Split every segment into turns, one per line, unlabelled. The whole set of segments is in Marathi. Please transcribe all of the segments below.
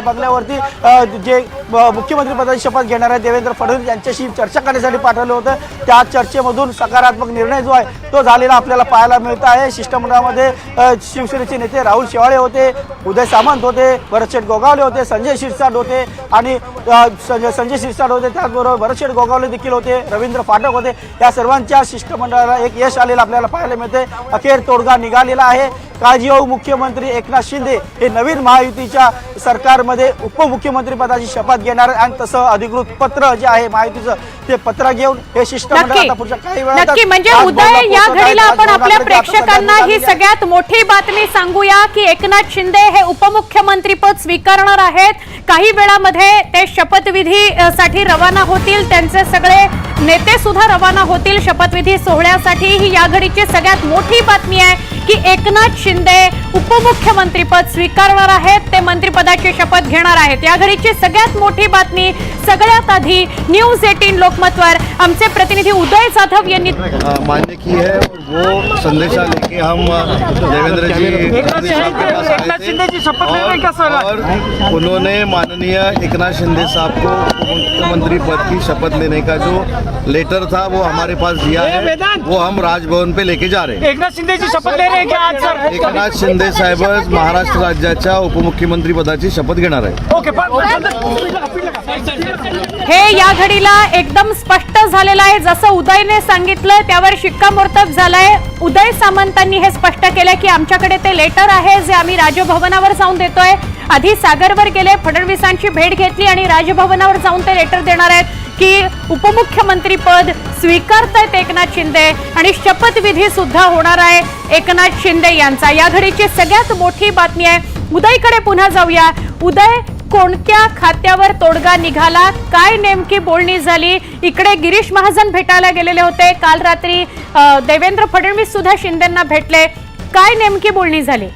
बंगल्यावरती जे मुख्यमंत्री पदाची शपथ घेणार आहे देवेंद्र फडणवीस यांच्याशी चर्चा करण्यासाठी पाठवलं होतं। त्या चर्चेमधून सकारात्मक निर्णय जो आहे तो झालेला आपल्याला पाहायला मिळत आहे। शिष्टमंडळामध्ये शिवसेनेचे नेते राहुल शेवाळे होते, उदय सामंत होते, भरतशेठ गोगावले होते, संजय शिरसाट होते आणि संजय शिरसाट होते, त्याचबरोबर भरतशेठ गोगावले देखील होते, रवींद्र फाटक होते। या सर्वांच्या शिष्टमंडळाला एक यश आलेलं आपल्याला पाहायला मिळते। अखेर तोडगा निघालेला आहे। काळजीवाहू मुख्यमंत्री एकनाथ शिंदे हे नवीन महायुतीच्या सरकारमध्ये उपमुख्यमंत्री पदाची शपथ घेणार आणि तसं अधिकृत पत्र जे आहे महायुतीचं ते पत्र घेऊन हे शिष्टमंडळ आता पुढच्या काही वेळात
नक्की म्हणजे उदय या घडीला आपण आपल्या प्रेक्षकांना ही सगळ्यात मोठी बातमी सांगूया की एकनाथ शिंदे हे उपमुख्यमंत्री पद स्वीकारणार आहेत। काही वेळामध्ये ते शपथविधीसाठी रवाना होतील, त्यांचे सगळे नेते सुद्धा रवाना होतील शपथविधी सोहळ्यासाठी। ही या घडीची सगळ्यात मोठी बातमी आहे की एकनाथ शिंदे उपमुख्यमंत्री पद स्वीकारणार आहेत, ते मंत्रिपदाची शपथ घेणार आहेत। या घडीची सगळ्यात मोठी बातमी सगळ्यात आधी न्यूज 18 लोकमतवर आमचे प्रतिनिधी उदय जाधव यांनी
मान्य की है। वो संदेशा लेके हम देवेंद्र जी
एकनाथ शिंदे जी शपथ लेने का
और उन्होंने माननीय एकनाथ शिंदे साहब को मुख्यमंत्री पद की शपथ लेने का जो लेटर था वो हमारे पास दिया है, वो हम राजभवन पे लेके जा रहे हैं।
एकनाथ शिंदे जी शपथ ले रहे हैं क्या आज सर?
एकनाथ शिंदे साहेब महाराष्ट्र राज्याच्या उपमुख्यमंत्री पदाची शपथ घेणार आहे।
ओके
हे या घडीला एकदम स्पष्ट झालेलं आहे। जसं उदयने सांगितलं त्यावर शिक्कामोर्तब झालंय। उदय सामंतांनी हे स्पष्ट केलंय की आमच्याकडे ते लेटर आहे जे आम्ही राजभवनावर जाऊन देतोय। आधी सागरवर गेले, फडणवीसांची भेट घेतली आणि राजभवनावर जाऊन ते लेटर देणार आहेत की उपमुख्यमंत्री पद स्वीकारतायत एकनाथ शिंदे आणि शपथविधी सुद्धा होणार आहे एकनाथ शिंदे यांचा। या घडीची सगळ्यात मोठी बातमी आहे। उदयकडे पुन्हा जाऊया। उदय, कोणत्या खात्यावर तोडगा निघाला, काय नेमकी बोलणी झाली? इकडे गिरीश महाजन भेटायला गेलेले होते, काल रात्री देवेंद्र फडणवीस सुद्धा शिंदेंना भेटले, काय नेमकी बोलणी झाली?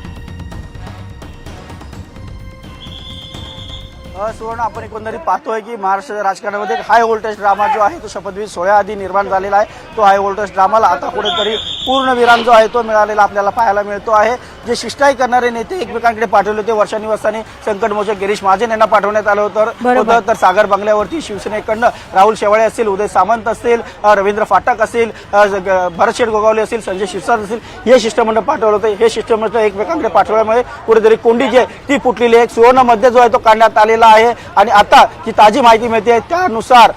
सुवर्ण, आपण एकंदरीत पाहतोय की महाराष्ट्राच्या राजकारणामध्ये हाय व्होल्टेज ड्रामा जो आहे तो शपथविधी सोहळ्याआधी निर्माण झालेला आहे। तो हाय व्होल्टेज ड्रामाला आता कुठेतरी पूर्णविराम जो आहे तो मिळालेला आपल्याला पाहायला मिळतो आहे। जे शिष्टाई करणारे नेते एकमेकांकडे पाठवले होते, वर्षा निवासाने संकटमोचक गिरीश महाजन यांना पाठवण्यात आलं होतं, तर सागर बंगल्यावरती शिवसेनेकडनं राहुल शेवाळे असतील, उदय सामंत असतील, रवींद्र फाटक असतील, भरतशेठ गोगावले असतील, संजय शिरसाट असतील, हे शिष्टमंडळ पाठवलं होतं। हे शिष्टमंडळ एकमेकांकडे पाठवल्यामुळे कुठेतरी कोंडी जी आहे ती फुटलेली आहे। सुवर्ण मध्ये जो आहे तो काढण्यात आलेला आहे आणि आता जी ताजी माहिती मिळते त्यानुसार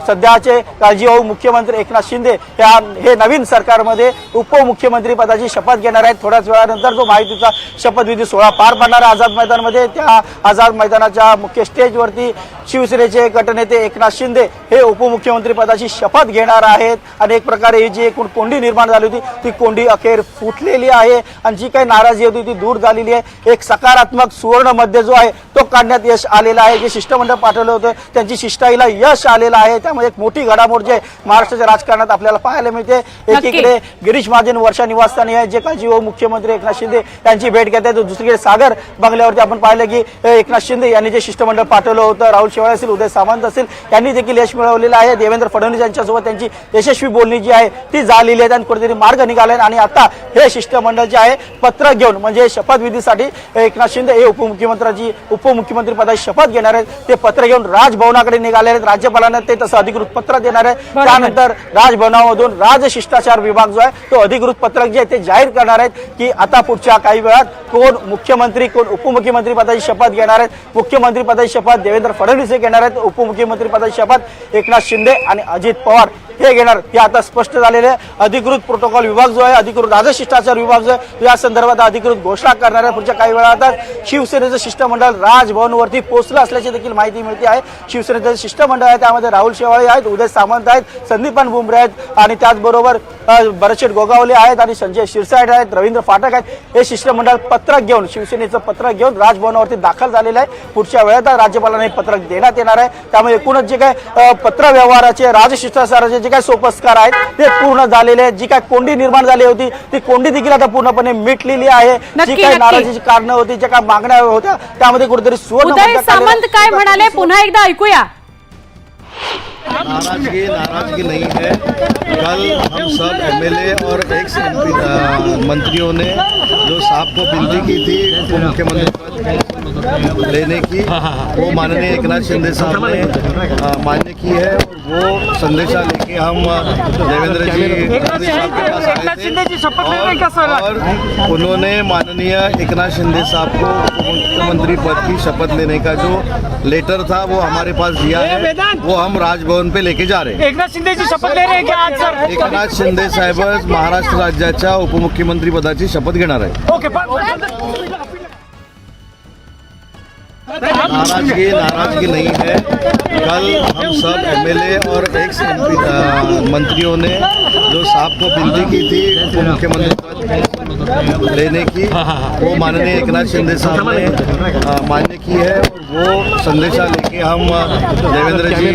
सध्याचे काळजीवाहू मुख्यमंत्री एकनाथ शिंदे हे नवीन सरकारमध्ये उपमुख्यमंत्री पदाची शपथ घेणार आहेत। थोड्याच वेळानंतर जो महायुतीचा शपथविधी सोहळा पार पडणार आझाद मैदानमध्ये, त्या आझाद मैदानाच्या मुख्य स्टेजवरती शिवसेनेचे गटनेते एकनाथ शिंदे हे उपमुख्यमंत्री पदाची शपथ घेणार आहेत। आणि एक प्रकारे ही जी एकूण कोंडी निर्माण झाली होती ती कोंडी अखेर फुटलेली आहे आणि जी काही नाराजी होती ती दूर झालेली आहे। एक सकारात्मक सुवर्ण मध्ये जो आहे तो काढण्यात यश आलेलं आहे। जे शिष्टमंडळ पाठवलं होतं त्यांची शिष्टाईला यश आलेलं आहे। त्यामुळे एक मोठी घडामोड जे महाराष्ट्राच्या राजकारणात आपल्याला पाहायला मिळते। एकीकडे गिरीश महाजन वर्षा निवासस्थानी आहे जे काळजीवाहू मुख्यमंत्री एकनाथ शिंदे यांची भेट घेत आहेत, दुसरीकडे सागर बंगल्यावरती आपण पाहिलं की एकनाथ शिंदे यांनी जे शिष्टमंडळ पाठवलं होतं, राहुल शेवाळे असतील, उदय सामंत असतील, यांनी देखील यश मिळवलेलं आहे। देवेंद्र फडणवीस यांच्यासोबत त्यांची यशस्वी बोलणी जी आहे ती झालेली आहे आणि कुठेतरी मार्ग निघाला आणि आता हे शिष्टमंडळ जे आहे पत्र घेऊन म्हणजे शपथविधीसाठी एकनाथ शिंदे हे उपमुख्यमंत्री पदाची शपथ घेणार आहेत, ते पत्र घेऊन राजभवनाकडे निघाले आहेत। राज्यपालांना ते तसं अधिकृत पत्र देणार आहे। त्यानंतर राजभवनामधून राजशिष्टाचार विभाग जो आहे तो अधिकृत पत्रक जे आहे ते जाहीर करणार आहेत की आता पुढच्या काही वेळात कोण मुख्यमंत्री कोण उपमुख्यमंत्री पदाची शपथ घेणार आहेत। मुख्यमंत्री पदाची शपथ देवेंद्र फडणवीस हे घेणार आहेत, उपमुख्यमंत्री पदाची शपथ एकनाथ शिंदे आणि अजित पवार हे घेणार। ते आता स्पष्ट झालेले अधिकृत प्रोटोकॉल विभाग जो आहे, अधिकृत राजशिष्टाचार विभाग जो आहे या संदर्भात अधिकृत घोषणा करणार आहे। पुढच्या काही वेळात शिवसेनेचं शिष्टमंडळ राजभवनवरती पोहोचलं असल्याची देखील माहिती मिळते आहे। शिवसेनेचं शिष्टमंडळ आहे त्यामध्ये राहुल शेवाळे आहेत, उदय सामंत आहेत, संदीपान भुमरे आहेत आणि त्याचबरोबर भरतशेठ गोगावले आहेत आणि संजय शिरसाट आहेत, रवींद्र फाटक आहेत। हे शिष्टमंडळ पत्रक घेऊन शिवसेनेचं पत्रक घेऊन राजभवनावरती दाखल झालेलं आहे। पुढच्या वेळात राज्यपालांना हे पत्रक देण्यात येणार आहे। त्यामुळे एकूणच जे काय पत्र व्यवहाराचे राजशिष्टाचाराचे जे काय सोपस्कार आहेत ते पूर्ण झालेले आहेत। जी काय कोंडी निर्माण झाली होती ती कोंडी देखील आता पूर्णपणे मिटलेली आहे। जी काही नाराजीची कारणं होती, ज्या काही मागण्या होत्या त्यामध्ये कुठेतरी
उदय सामंत काय म्हणाले पुन्हा एकदा ऐकूया।
नाराजगी नहीं है। कल हम सब एमएलए और एक्स मंत्रियों ने जो साहब को विनती की थी उप मुख्यमंत्री पद लेने की, वो माननीय एकनाथ शिंदे साहब ने मान्य की है। वो संदेशा लेके हम देवेंद्र जी साहब के पास आए थे और उन्होंने माननीय एकनाथ शिंदे साहब को उप मुख्यमंत्री पद की शपथ लेने का जो लेटर था वो हमारे पास दिया है, वो हम राजभवन पे लेके जा रहे हैं।
एकनाथ शिंदेची शपथ ले रहे हैं क्या आज सर?
एकनाथ शिंदे साहेब महाराष्ट्र राज्याच्या उपमुख्यमंत्री पदाची शपथ घेणार आहे।
ओके
नाराजगी नहीं है। कल हम सब एमएलए और एक्स मंत्रियों ने जो साहब को विनती की थी उप मुख्यमंत्री पद लेने की, वो माननीय एकनाथ शिंदे साहब ने मान्य की है। और वो संदेशा लेके हम देवेंद्र जी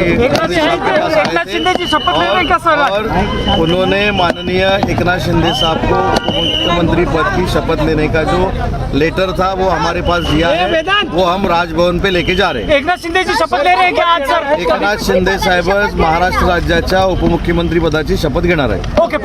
साहब के पास आए थे और उन्होंने माननीय एकनाथ शिंदे साहब को उप मुख्यमंत्री पद की शपथ लेने का जो लेटर था वो हमारे पास दिया है, वो हम राजभवन पे लेके जा रहे हैं।
एकनाथ शिंदेची शपथ ले रहे हैं क्या आज सर?
एकनाथ शिंदे साहेब महाराष्ट्र राज्याच्या उपमुख्यमंत्री पदाची शपथ घेणार आहे।
ओके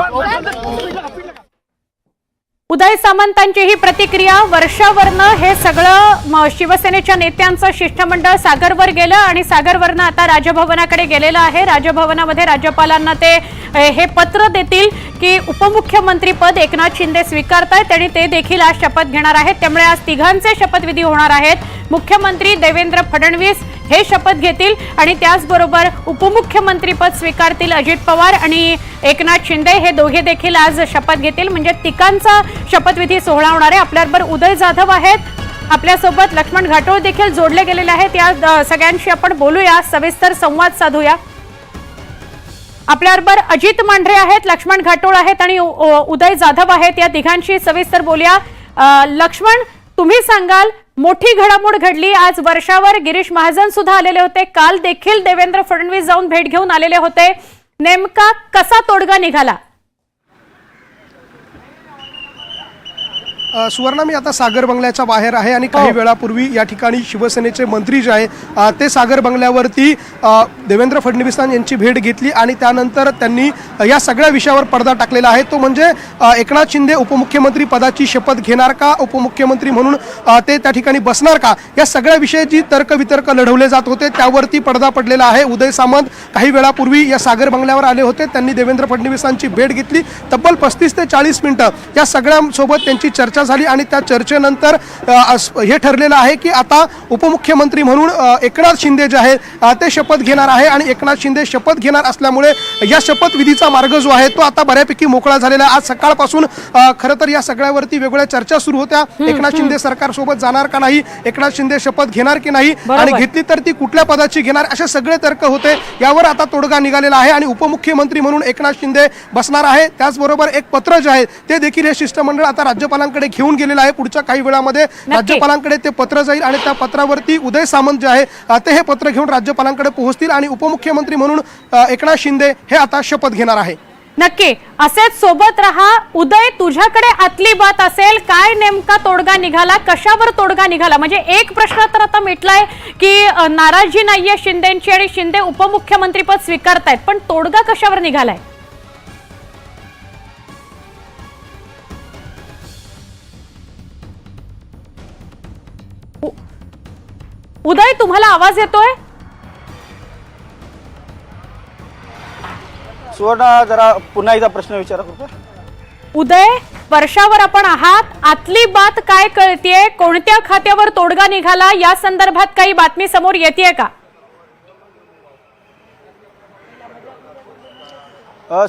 उदय सामंतांची ही प्रतिक्रिया। वर्षावरनं हे सगळं शिवसेनेच्या नेत्यांचं शिष्टमंडळ सागरवर गेलं आणि सागरवरनं आता राजभवनाकडे गेलेलं आहे। राजभवनामध्ये राज्यपालांना ते हे पत्र देतील की उपमुख्यमंत्रीपद एकनाथ शिंदे स्वीकारतायत आणि ते देखील आज शपथ घेणार आहेत। त्यामुळे आज तिघांचे शपथविधी होणार आहेत। मुख्यमंत्री देवेंद्र फडणवीस हे शपथ घेतील आणि त्याचबरोबर उपमुख्यमंत्रीपद स्वीकारतील अजित पवार आणि एकनाथ शिंदे हे दोघे देखील आज शपथ घेतील। म्हणजे तिघांचा शपथविधी सोहळा होणार आहे। आपल्याबरोबर उदय जाधव आहेत, आपल्यासोबत लक्ष्मण घाटोळ देखील जोडले गेलेले आहेत। या सगळ्यांशी आपण बोलूया, सविस्तर संवाद साधूया। आपल्याबरोबर अजित मांढरे आहेत, लक्ष्मण घाटोळ आहेत आणि उदय जाधव आहेत। या तिघांशी सविस्तर बोलूया। लक्ष्मण, तुम्ही सांगाल, मोठी घडामोड घडली आज वर्षावर। गिरीश महाजन सुद्धा आलेले होते, काल देखील देवेंद्र फडणवीस जाऊन भेट घेऊन आलेले होते। नेमका कसा तोडगा निघाला?
सुवर्णा, मी आता सागर बंगल्याच्या बाहेर आहे आणि काही वेळापूर्वी या ठिकाणी शिवसेनेचे मंत्री जे आहे ते सागर बंगल्यावरती देवेंद्र फडणवीस यांची भेट घेतली आणि त्यानंतर त्यांनी या सगळ्या विषयावर पडदा टाकलेला आहे। तो म्हणजे एकनाथ शिंदे उपमुख्यमंत्री पदाची शपथ घेणार का, उपमुख्यमंत्री म्हणून ते त्या ठिकाणी बसणार का, या सगळ्या विषयाची तर्कवितर्क लढवले जात होते, त्यावरती पडदा पडलेला आहे। उदय सामंत काही वेळापूर्वी या सागर बंगल्यावर आले होते, त्यांनी देवेंद्र फडणवीसांची भेट घेतली। तब्बल 35 ते 40 मिनिटं या सगळ्यांसोबत त्यांची चर्चा झाली आणि त्या चर्चेनंतर हे ठरलेलं आहे की आता उपमुख्यमंत्री म्हणून एकनाथ शिंदे जे आहे ते शपथ घेणार आहे आणि एकनाथ शिंदे शपथ घेणार असल्यामुळे या शपथविधीचा मार्ग जो आहे तो आता बऱ्यापैकी मोकळा झालेला आहे। आज सकाळपासून खरं तर या सगळ्यावरती वेगवेगळ्या चर्चा सुरू होत्या। एकनाथ शिंदे सरकार सोबत जाणार का नाही, एकनाथ शिंदे शपथ घेणार की नाही आणि घेतली तर ती कुठल्या पदाची घेणार, असे सगळे तर्क होते। यावर आता तोडगा निघालेला आहे आणि उपमुख्यमंत्री म्हणून एकनाथ शिंदे बसणार आहे। त्याचबरोबर एक पत्र जे आहे ते देखील हे शिष्टमंडळ आता राज्यपालांकडे घेऊन गेलेलं आहे। पुढच्या काही वेळामध्ये राज्यपालांकडे ते पत्र जाईल आणि त्या पत्रावरती उदय सामंत जे आहे ते हे पत्र घेऊन राज्यपालांकडे पोहोचतील आणि उपमुख्यमंत्री म्हणून एकनाथ शिंदे हे आता शपथ घेणार आहे।
नक्की असेच सोबत रहा। उदय, तुझ्याकडे आतली बात असेल, काय नेमका तोडगा निघाला, कशावर तोडगा निघाला? म्हणजे एक प्रश्न तर आता मिटलाय की नाराजी नाहीये शिंदेची आणि शिंदे उपमुख्यमंत्रीपद स्वीकारतायत, पण तोडगा कशावर निघालाय? उदय, तुम्हाला आवाज येतोय?
सुवर्ण, जरा पुन्हा एकदा प्रश्न विचारा कृपया।
उदय, वर्षावर आपण आहात, आतली बात काय कळतीये? कोणत्या खात्यावर तोडगा निघाला या संदर्भात काही बातमी समोर येतेय का?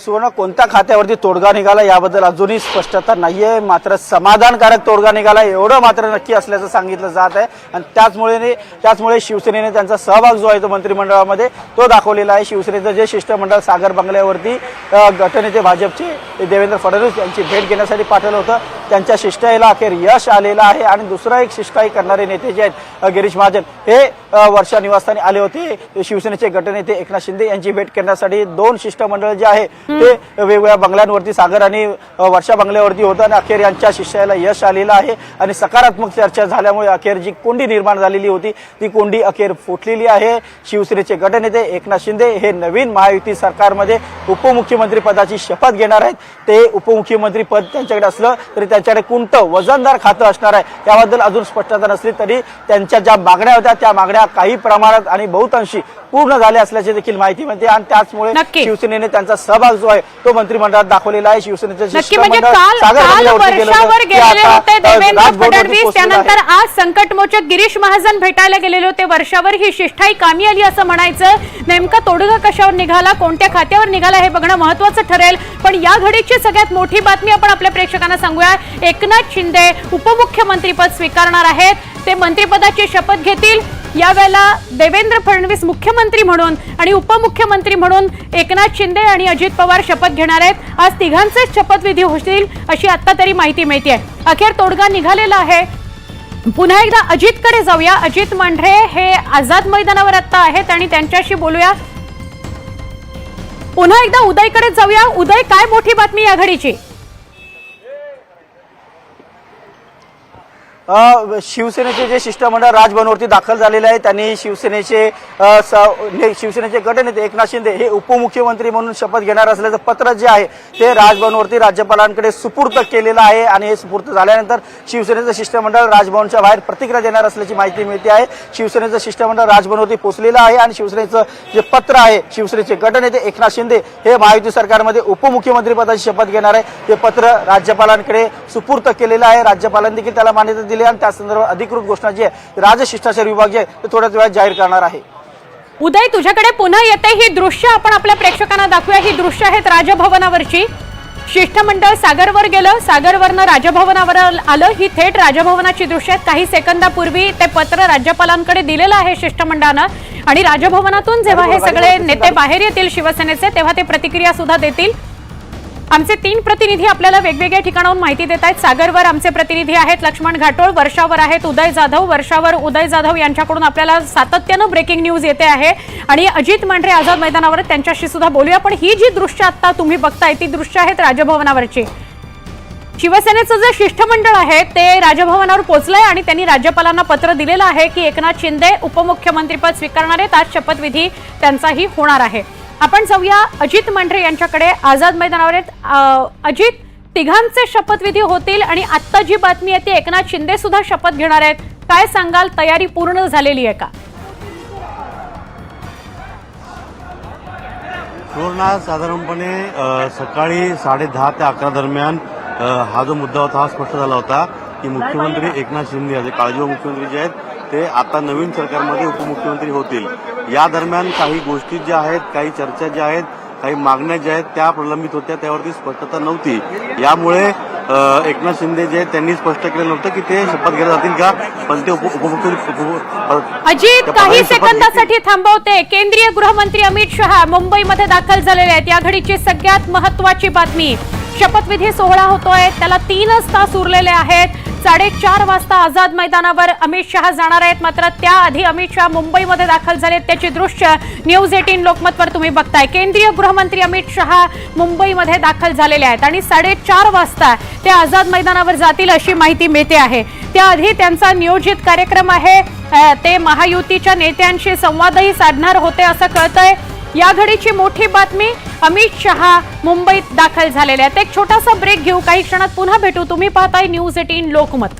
सुवर्ण, कोणत्या खात्यावरती तोडगा निघाला याबद्दल अजूनही स्पष्टता नाहीये, मात्र समाधानकारक तोडगा निघाला एवढं मात्र नक्की असल्याचं सांगितलं जात आहे। आणि त्याचमुळे शिवसेनेने त्यांचा सहभाग जो आहे तो मंत्रिमंडळामध्ये तो दाखवलेला आहे। शिवसेनेचं जे शिष्टमंडळ सागर बंगल्यावरती गटनेते भाजपचे देवेंद्र फडणवीस यांची भेट घेण्यासाठी पाठवलं होतं, त्यांच्या शिष्टाईला अखेर यश आलेलं आहे। आणि दुसरा एक शिष्टाई करणारे नेते जे आहेत गिरीश महाजन हे वर्षा निवासस्थानी आले होते। शिवसेनेचे गटनेते एकनाथ शिंदे यांची भेट करण्यासाठी दोन शिष्टमंडळ जे आहे आहे ते वेगवेगळ्या बंगल्यांवरती, सागर आणि वर्षा बंगल्यावरती होतं आणि अखेर यांच्या शिष्याला यश आलेलं आहे आणि सकारात्मक चर्चा झाल्यामुळे अखेर जी कोंडी निर्माण झालेली होती ती कोंडी अखेर फुटलेली आहे. शिवसेनेचे गटनेते एकनाथ शिंदे हे नवीन महायुती सरकारमध्ये उपमुख्यमंत्री पदाची शपथ घेणार आहेत. ते उपमुख्यमंत्री पद त्यांच्याकडे असलं तरी त्यांच्याकडे कोणतं वजनदार खातं असणार आहे याबद्दल अजून स्पष्टता नसली तरी त्यांच्या ज्या मागण्या होत्या त्या मागण्या काही प्रमाणात आणि बहुतांशी पूर्ण झाल्या असल्याची देखील माहिती मिळते आणि त्याचमुळे
नक्की.
शिवसेनेने त्यांचा सहभाग जो आहे तो मंत्रिमंडळात दाखवलेला आहे. शिवसेनेचे
नक्की म्हणजे
शिष्टमंडळ
काल
सागर बंगल्यावरती
वर्षावर
ते
गेलेले
आता
होते देवेंद्र
राजभवनवरती
फडणवीस,
पोहोचलेले
त्यानंतर
आहे.
आज संकटमोचक गिरीश महाजन भेटायला गेलेले होते. वर्षावर ही शिष्टाई कामी आली असं म्हणायचं. नेमकं तोडगा कशावर निघाला, कोणत्या खात्यावर निघाला हे बघणं महत्वाचं ठरेल. पण या घडीची सगळ्यात मोठी बातमी आपण आपल्या प्रेक्षकांना सांगूया. एकनाथ शिंदे उपमुख्यमंत्रीपद स्वीकारणार आहेत. ते मंत्रिपदाची शपथ घेतील. यावेळेला देवेंद्र फडणवीस मुख्यमंत्री म्हणून आणि उपमुख्यमंत्री म्हणून एकनाथ शिंदे आणि अजित पवार शपथ घेणार आहेत. आज तिघांचे शपथविधी होतील अशी आता तरी माहिती मिळते. अखेर तोडगा निघालेला आहे. पुन्हा एकदा अजितकडे जाऊया. अजित मांढरे हे आझाद मैदानावर आता आहेत आणि त्यांच्याशी बोलूया. पुन्हा एकदा उदयकडे जाऊया. उदय, काय मोठी बातमी या घडीची?
शिवसेनेचे जे शिष्टमंडळ राजभवनवरती दाखल झालेले आहे त्यांनी शिवसेनेचे गटनेते एकनाथ शिंदे हे उपमुख्यमंत्री म्हणून शपथ घेणार असल्याचं पत्र जे आहे ते राजभवनवरती राज्यपालांकडे सुपूर्द केलेलं आहे आणि हे सुपूर्द झाल्यानंतर शिवसेनेचं शिष्टमंडळ राजभवनच्या बाहेर प्रतिक्रिया देणार असल्याची माहिती मिळते आहे. शिवसेनेचं शिष्टमंडळ राजभवनवरती पोहोचलेलं आहे आणि शिवसेनेचं जे पत्र आहे, शिवसेनेचे गटनेते एकनाथ शिंदे हे महायुती सरकारमध्ये उपमुख्यमंत्री पदाची शपथ घेणार आहे, ते पत्र राज्यपालांकडे सुपूर्द केलेलं आहे. राज्यपालांनी देखील त्याला मान्यता दिली आणि त्या संदर्भात अधिकृत घोषणा जी आहे राजशिष्टाचार विभाग जे आहे ते थोड्याच वेळात जाहीर करणार आहे.
उदय, तुझ्याकडे पुन्हा येते ही दृश्य आपण आपल्या प्रेक्षकांना दाखवूया. ही दृश्य आहेत राजभवनावरची. शिष्टमंडळ सागरवर गेलं, सागरवरनं राजभवनावर आलं. ही थेट राजभवनाची दृश्य आहेत. काही सेकंदापूर्वी ते पत्र राज्यपालांकडे दिलेलं आहे शिष्टमंडळानं आणि राजभवनातून जेव्हा हे सगळे नेते बाहेर येतील शिवसेनेचे तेव्हा ते प्रतिक्रिया सुद्धा देतील. आमचे 3 प्रतिनिधी आपल्याला वेगवेगळ्या ठिकाणाहून माहिती देत आहेत. सागरवर आमचे प्रतिनिधी आहेत लक्ष्मण घाटोळ, वर्षावर आहेत उदय जाधव. वर्षावर उदय जाधव यांच्याकडून आपल्याला सातत्यानं ब्रेकिंग न्यूज येते आहे आणि अजित मांढरे आझाद मैदानावर त्यांच्याशी सुद्धा बोलूया. पण ही जी दृश्य आता तुम्ही बघताय ती दृश्य आहेत राजभवनावरची. शिवसेनेचं जे शिष्टमंडळ आहे ते राजभवनावर पोहोचलंय आणि त्यांनी राज्यपालांना पत्र दिलेलं आहे की एकनाथ शिंदे उपमुख्यमंत्रीपद स्वीकारणार आहेत. आज शपथविधी त्यांचाही होणार आहे. आपण जाऊया अजित मांढरे यांच्याकडे. आझाद मैदानावर आहेत. अजित, तिघांचे शपथविधी होतील आणि आता जी बातमी आहे ती एकनाथ शिंदे सुद्धा शपथ घेणार आहेत. काय सांगाल, तयारी पूर्ण झालेली आहे का?
पूर्ण साधारणपणे सकाळी 10:30 ते 11 दरम्यान हा जो मुद्दा होता हा स्पष्ट झाला होता की मुख्यमंत्री एकनाथ शिंदे जे काळजीवाहू मुख्यमंत्री जे आहेत ते आता नवीन सरकारमध्ये उपमुख्यमंत्री होतील. या दरम्यान काही गोष्टी ज्या आहेत, काही चर्चा ज्या आहेत, काही मागण्या ज्या आहेत त्या प्रलंबित होत्या, त्यावरती स्पष्टता नव्हती. यामुळे एकनाथ शिंदे जे त्यांनी स्पष्ट केलं नव्हतं की ते शपथ घ्यायला जातील का, पण ते उपमुख्यमंत्री.
अजित, काही सेकंदासाठी थांबवते. केंद्रीय गृहमंत्री अमित शहा मुंबईमध्ये दाखल झालेले आहेत. या घडीची सगळ्यात महत्वाची बातमी. शपथविधी सोहळा होतोय, त्याला 3च तास उरलेले आहेत. 4:30 वाजता आझाद मैदानावर अमित शहा जाणार आहेत. मात्र त्याआधी अमित शहा मुंबईमध्ये दाखल झालेत. त्याची दृश्य न्यूज 18 लोकमतवर तुम्ही बघताय. केंद्रीय गृहमंत्री अमित शहा मुंबईमध्ये दाखल झालेले आहेत आणि 4:30 वाजता ते आझाद मैदानावर जातील अशी माहिती मिळते आहे. त्याआधी त्यांचा नियोजित कार्यक्रम आहे. ते महायुतीच्या नेत्यांशी संवादही साधणार होते असं कळतंय. या घडीची मोठी बातमी, अमित शहा मुंबईत दाखल झालेले आहेत. एक छोटासा ब्रेक घेऊ, काही क्षणात पुन्हा भेटू. तुम्ही पाहताय न्यूज 18 लोकमत.